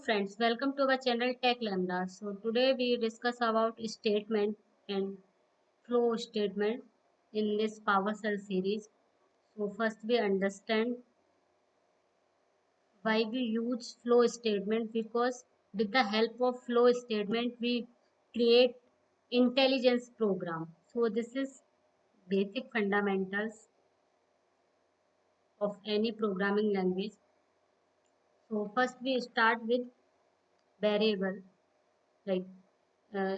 friends, welcome to our channel TechLambda. So today we discuss about statement and flow statement in this PowerShell series. So first we understand why we use flow statement, because with the help of flow statement we create intelligence program. So this is basic fundamentals of any programming language. So first we start with variable, like uh,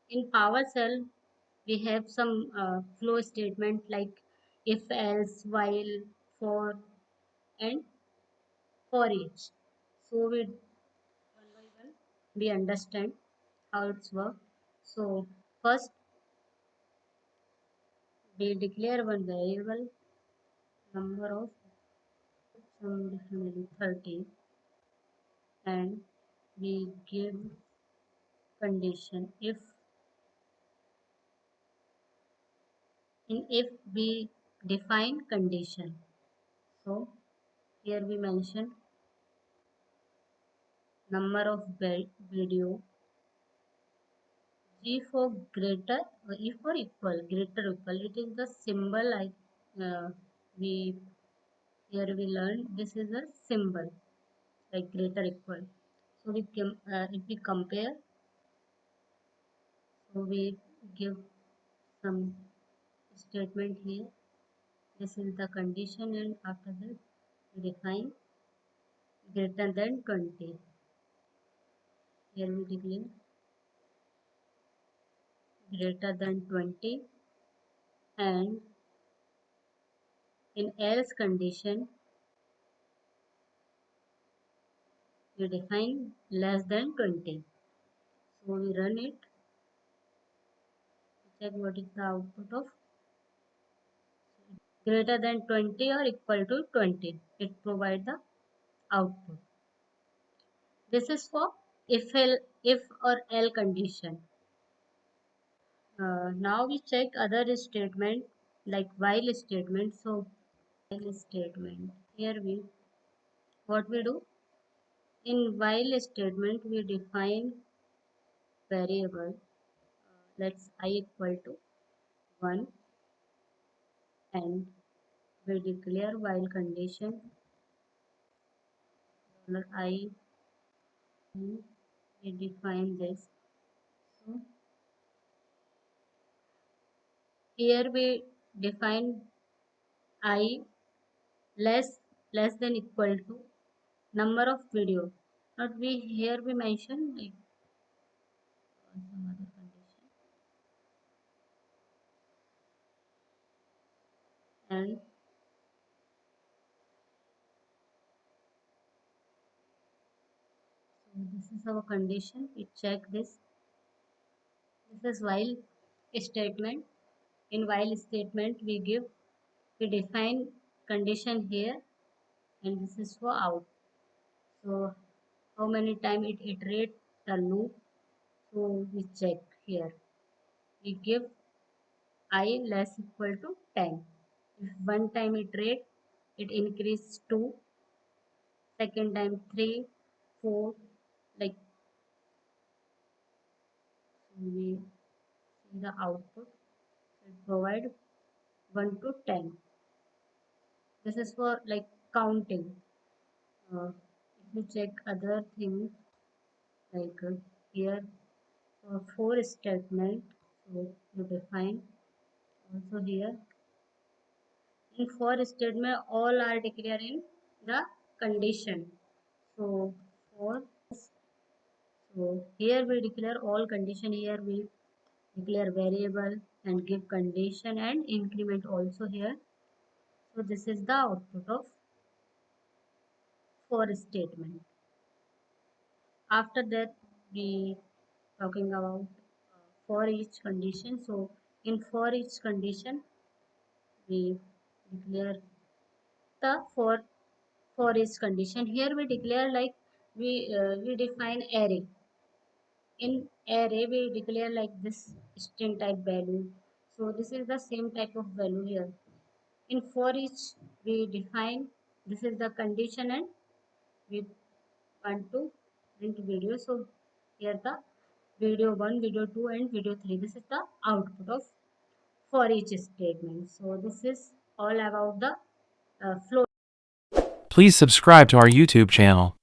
in PowerShell, we have some flow statement like if, else, while, for, and for each. So we one by one we understand how it's work. So first we declare one variable number of some definitely 30, and we give condition if we define condition. So here we mention number of video, G for greater, E for equal, greater equal. It is the symbol we here we learn. This is a symbol like greater equal. So if we compare, so we give some statement here. This is the condition, and after that we define greater than 20. Here we declare greater than 20, and in else condition we define less than 20. So we run it, check what is the output of greater than 20 or equal to 20. It provides the output. This is for if or else condition. Now we check other statement like while statement. So while statement. Here what we do in while statement we define variable. Let's I equal to 1, and we declare while condition $i. We define this. So here we define I less than equal to number of video. Not we here we mention like some other condition, and so this is our condition. We check this. This is while statement. In while statement we define condition here, and this is for out. So how many time it iterate the loop. So we check here. We give I less equal to 10. If one time iterate, it increase 2, second time 3, 4, like so we see the output. It provide 1 to 10. This is for like counting. If you check other things like here for statement, so you define also here. In for statement, all are declared in the condition. So for so here we declare all condition. Here we declare variable and give condition and increment also here. So this is the output of for statement. After that we talking about for each condition. So in for each condition we declare the for each condition. Here we declare like we define array. In array we declare like this string type value. So this is the same type of value here. In for each we define this is the condition, and we want to print video. So here the video 1, video 2 and video 3. This is the output of for each statement. So this is all about the flow. Please subscribe to our YouTube channel.